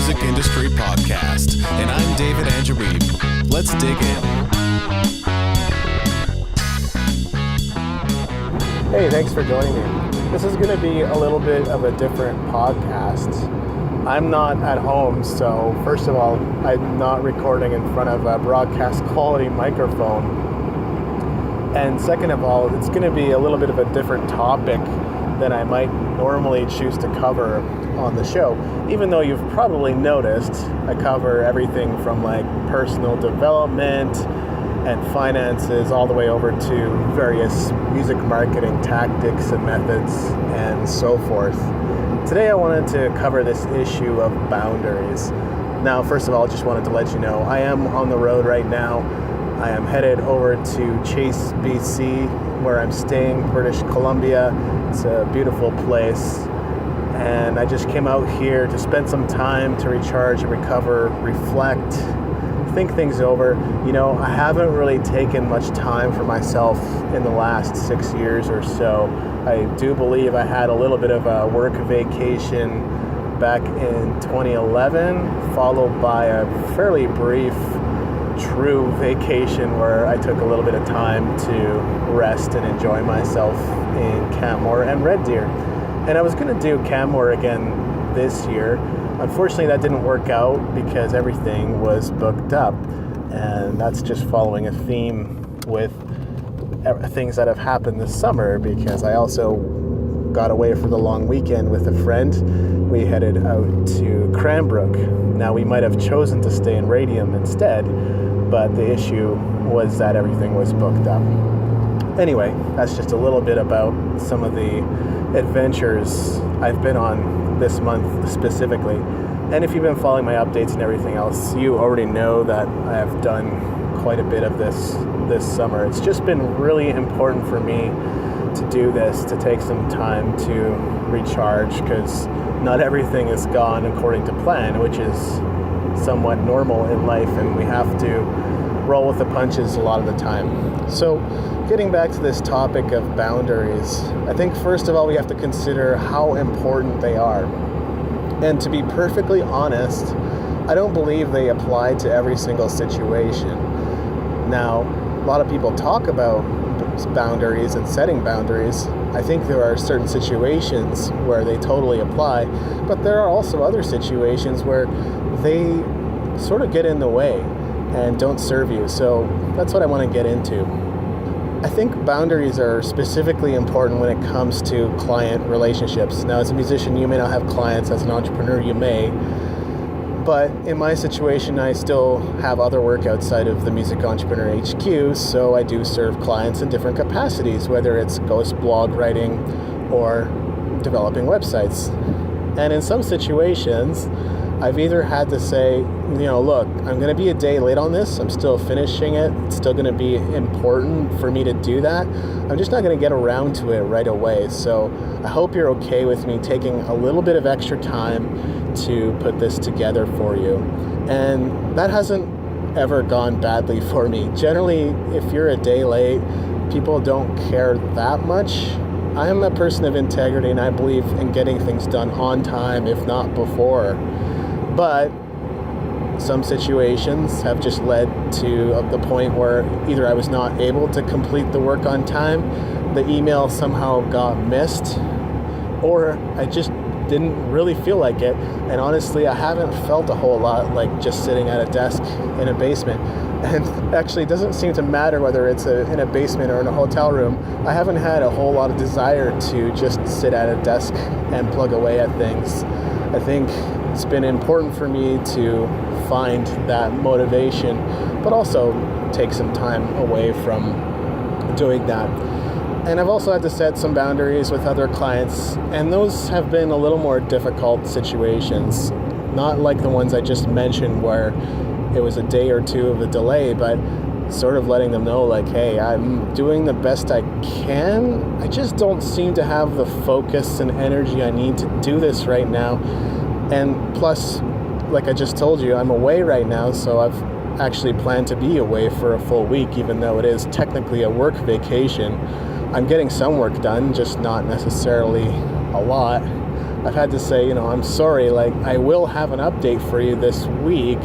music industry podcast, and I'm David Anjarib. Let's dig in. Hey, thanks for joining me. This is going to be a little bit of a different podcast. I'm not at home, so first of all, I'm not recording in front of a broadcast quality microphone. And second of all, it's going to be a little bit of a different topic than I might normally choose to cover on the show. Even though you've probably noticed, I cover everything from like personal development and finances all the way over to various music marketing tactics and methods and so forth. Today I wanted to cover this issue of boundaries. Now, first of all, I just wanted to let you know I am on the road right now. I am headed over to Chase, BC, where I'm staying, British Columbia. It's a beautiful place. And I just came out here to spend some time to recharge and recover, reflect, think things over. You know, I haven't really taken much time for myself in the last 6 years or so. I do believe I had a little bit of a work vacation back in 2011, followed by a fairly brief true vacation where I took a little bit of time to rest and enjoy myself in Canmore and Red Deer. And I was going to do Canmore again this year. Unfortunately, that didn't work out because everything was booked up. And that's just following a theme with things that have happened this summer, because I also got away for the long weekend with a friend. We headed out to Cranbrook. Now, we might have chosen to stay in Radium instead, but the issue was that everything was booked up. Anyway, that's just a little bit about some of the adventures I've been on this month specifically. And if you've been following my updates and everything else, you already know that I have done quite a bit of this summer. It's just been really important for me to do this, to take some time to recharge, because not everything is gone according to plan, which is somewhat normal in life, and we have to roll with the punches a lot of the time. So getting back to this topic of boundaries, I think first of all we have to consider how important they are. And to be perfectly honest, I don't believe they apply to every single situation. Now, a lot of people talk about boundaries and setting boundaries. I think there are certain situations where they totally apply, but there are also other situations where they sort of get in the way and don't serve you. So that's what I want to get into. I think boundaries are specifically important when it comes to client relationships. Now, as a musician, you may not have clients. As an entrepreneur, you may. But in my situation, I still have other work outside of the Music Entrepreneur HQ, so I do serve clients in different capacities, whether it's ghost blog writing or developing websites. And in some situations, I've either had to say, look, I'm going to be a day late on this. I'm still finishing it. It's still going to be important for me to do that. I'm just not going to get around to it right away. So I hope you're okay with me taking a little bit of extra time to put this together for you. And that hasn't ever gone badly for me. Generally, if you're a day late, people don't care that much. I am a person of integrity, and I believe in getting things done on time, if not before. But some situations have just led to the point where either I was not able to complete the work on time, the email somehow got missed, or I just didn't really feel like it. And honestly, I haven't felt a whole lot like just sitting at a desk in a basement. And actually, it doesn't seem to matter whether it's in a basement or in a hotel room. I haven't had a whole lot of desire to just sit at a desk and plug away at things. I think it's been important for me to find that motivation, but also take some time away from doing that. And I've also had to set some boundaries with other clients, and those have been a little more difficult situations. Not like the ones I just mentioned where it was a day or two of a delay, but sort of letting them know, like, hey, I'm doing the best I can. I just don't seem to have the focus and energy I need to do this right now. And plus, like I just told you, I'm away right now, so I've actually planned to be away for a full week, even though it is technically a work vacation. I'm getting some work done, just not necessarily a lot. I've had to say, I'm sorry, like I will have an update for you this week,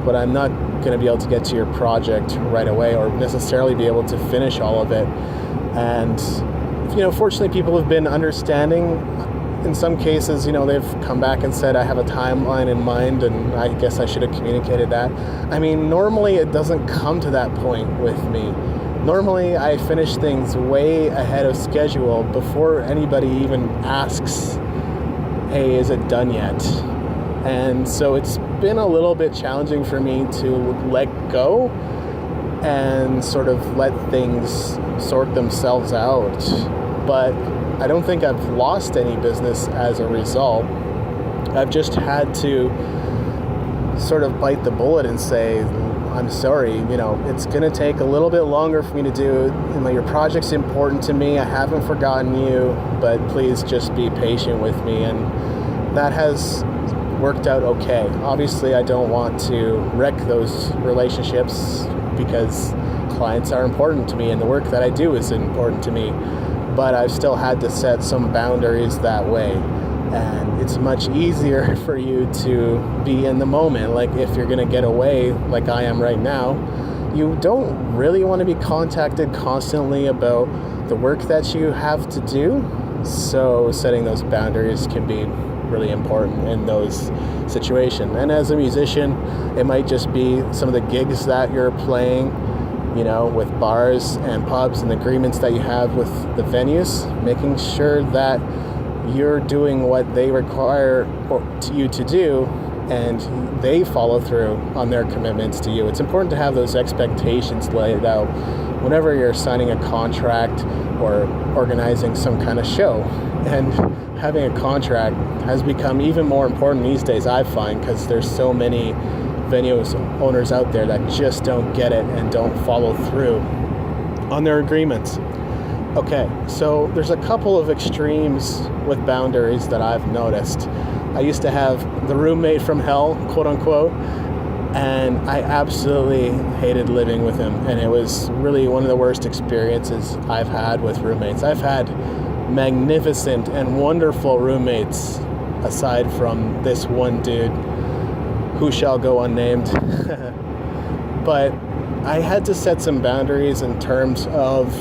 but I'm not going to be able to get to your project right away or necessarily be able to finish all of it. And, fortunately people have been understanding. In some cases, they've come back and said, I have a timeline in mind, and I guess I should have communicated that. I mean, normally it doesn't come to that point with me. Normally I finish things way ahead of schedule before anybody even asks, hey, is it done yet? And so it's been a little bit challenging for me to let go and sort of let things sort themselves out. But I don't think I've lost any business as a result. I've just had to sort of bite the bullet and say, I'm sorry, it's going to take a little bit longer for me to do. Your project's important to me. I haven't forgotten you, but please just be patient with me. And that has worked out okay. Obviously, I don't want to wreck those relationships because clients are important to me and the work that I do is important to me. But I've still had to set some boundaries that way. And it's much easier for you to be in the moment. Like if you're going to get away like I am right now, you don't really want to be contacted constantly about the work that you have to do. So setting those boundaries can be really important in those situations. And as a musician, it might just be some of the gigs that you're playing, with bars and pubs and agreements that you have with the venues, making sure that you're doing what they require you to do and they follow through on their commitments to you. It's important to have those expectations laid out whenever you're signing a contract or organizing some kind of show. And having a contract has become even more important these days, I find, because there's so many venue owners out there that just don't get it and don't follow through on their agreements. Okay, so there's a couple of extremes with boundaries that I've noticed. I used to have the roommate from hell, quote unquote, and I absolutely hated living with him. And it was really one of the worst experiences I've had with roommates. I've had magnificent and wonderful roommates aside from this one dude who shall go unnamed. But I had to set some boundaries in terms of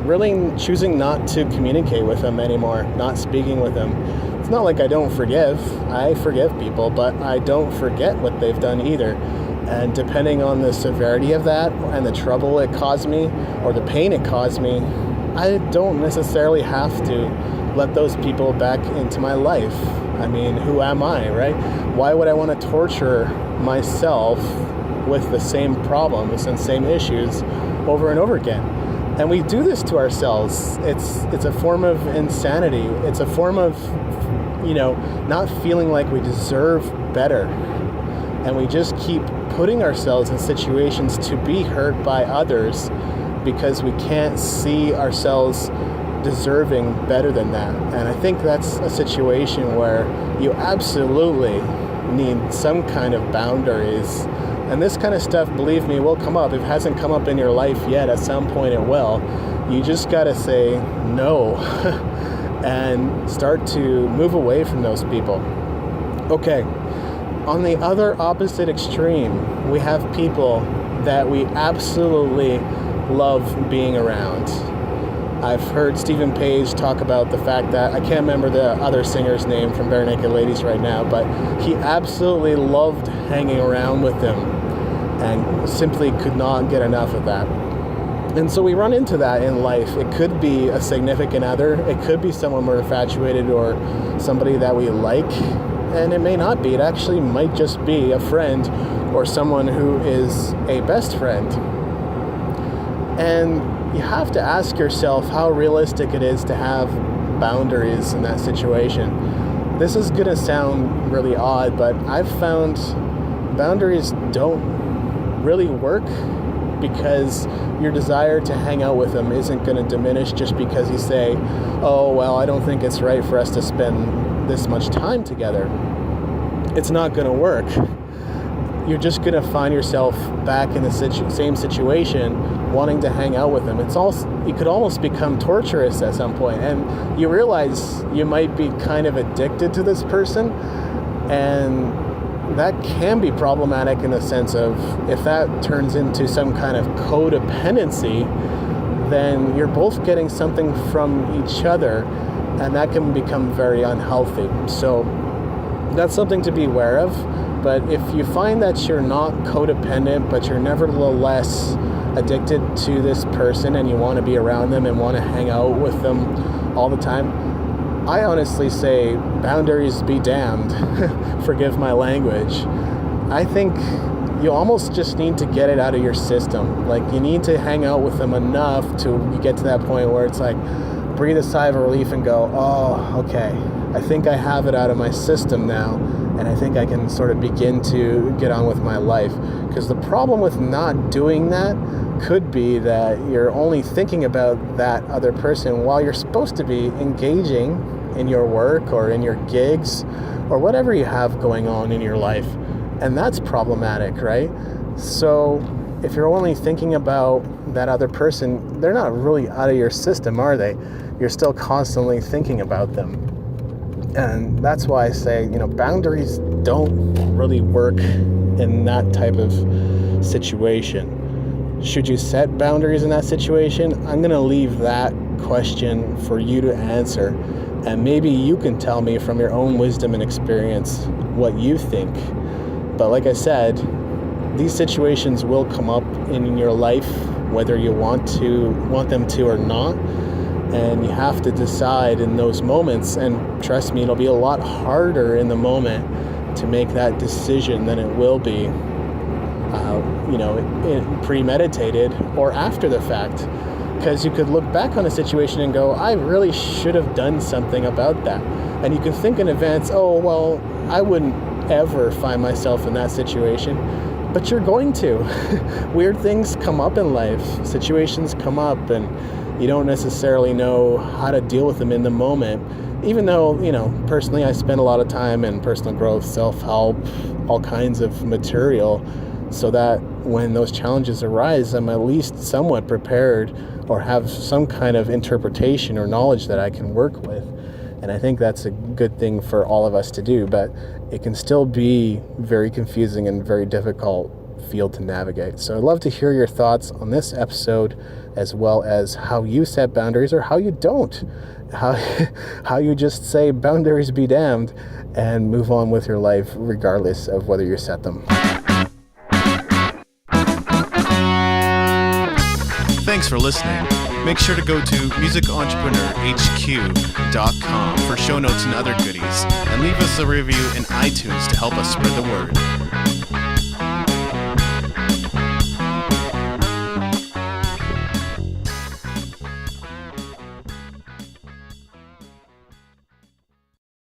really choosing not to communicate with him anymore, not speaking with him. It's not like I don't forgive. I forgive people, but I don't forget what they've done either. And depending on the severity of that and the trouble it caused me or the pain it caused me, I don't necessarily have to let those people back into my life. I mean, who am I, right? Why would I want to torture myself with the same problems and same issues over and over again? And we do this to ourselves. It's a form of insanity. It's a form of, not feeling like we deserve better. And we just keep putting ourselves in situations to be hurt by others because we can't see ourselves deserving better than that. And I think that's a situation where you absolutely need some kind of boundaries. And this kind of stuff, believe me, will come up. If it hasn't come up in your life yet, at some point it will. You just gotta say no and start to move away from those people. Okay, on the other opposite extreme, we have people that we absolutely love being around. I've heard Stephen Page talk about the fact that, I can't remember the other singer's name from Bare Naked Ladies right now, but he absolutely loved hanging around with them and simply could not get enough of that. And so we run into that in life. It could be a significant other, it could be someone we're infatuated or somebody that we like, and it may not be. It actually might just be a friend or someone who is a best friend. And you have to ask yourself how realistic it is to have boundaries in that situation. This is going to sound really odd, but I've found boundaries don't really work because your desire to hang out with them isn't going to diminish just because you say, oh, well, I don't think it's right for us to spend this much time together. It's not going to work. you're just going to find yourself back in the same situation, wanting to hang out with them. It could almost become torturous at some point, and you realize you might be kind of addicted to this person, and that can be problematic in the sense of if that turns into some kind of codependency, then you're both getting something from each other, and that can become very unhealthy. So that's something to be aware of. But if you find that you're not codependent, but you're nevertheless addicted to this person and you want to be around them and want to hang out with them all the time, I honestly say boundaries be damned. Forgive my language. I think you almost just need to get it out of your system. Like, you need to hang out with them enough to get to that point where it's like, breathe a sigh of relief and go, oh, okay, I think I have it out of my system now, and I think I can sort of begin to get on with my life. Because the problem with not doing that could be that you're only thinking about that other person while you're supposed to be engaging in your work or in your gigs or whatever you have going on in your life. And that's problematic, right? So if you're only thinking about that other person, they're not really out of your system, are they? You're still constantly thinking about them. And that's why I say, boundaries don't really work in that type of situation. Should you set boundaries in that situation? I'm going to leave that question for you to answer. And maybe you can tell me from your own wisdom and experience what you think. But like I said, these situations will come up in your life, whether you want them to or not. And you have to decide in those moments, and trust me, it'll be a lot harder in the moment to make that decision than it will be, premeditated or after the fact. Because you could look back on a situation and go, I really should have done something about that. And you can think in advance, oh, well, I wouldn't ever find myself in that situation. But you're going to. Weird things come up in life. Situations come up, and you don't necessarily know how to deal with them in the moment. Even though, personally, I spend a lot of time in personal growth, self-help, all kinds of material, so that when those challenges arise, I'm at least somewhat prepared or have some kind of interpretation or knowledge that I can work with. And I think that's a good thing for all of us to do, but it can still be very confusing and very difficult field to navigate. So I'd love to hear your thoughts on this episode, as well as how you set boundaries or how you don't, how you just say boundaries be damned and move on with your life regardless of whether you set them. Thanks for listening. Make sure to go to musicentrepreneurhq.com for show notes and other goodies, and leave us a review in iTunes to help us spread the word.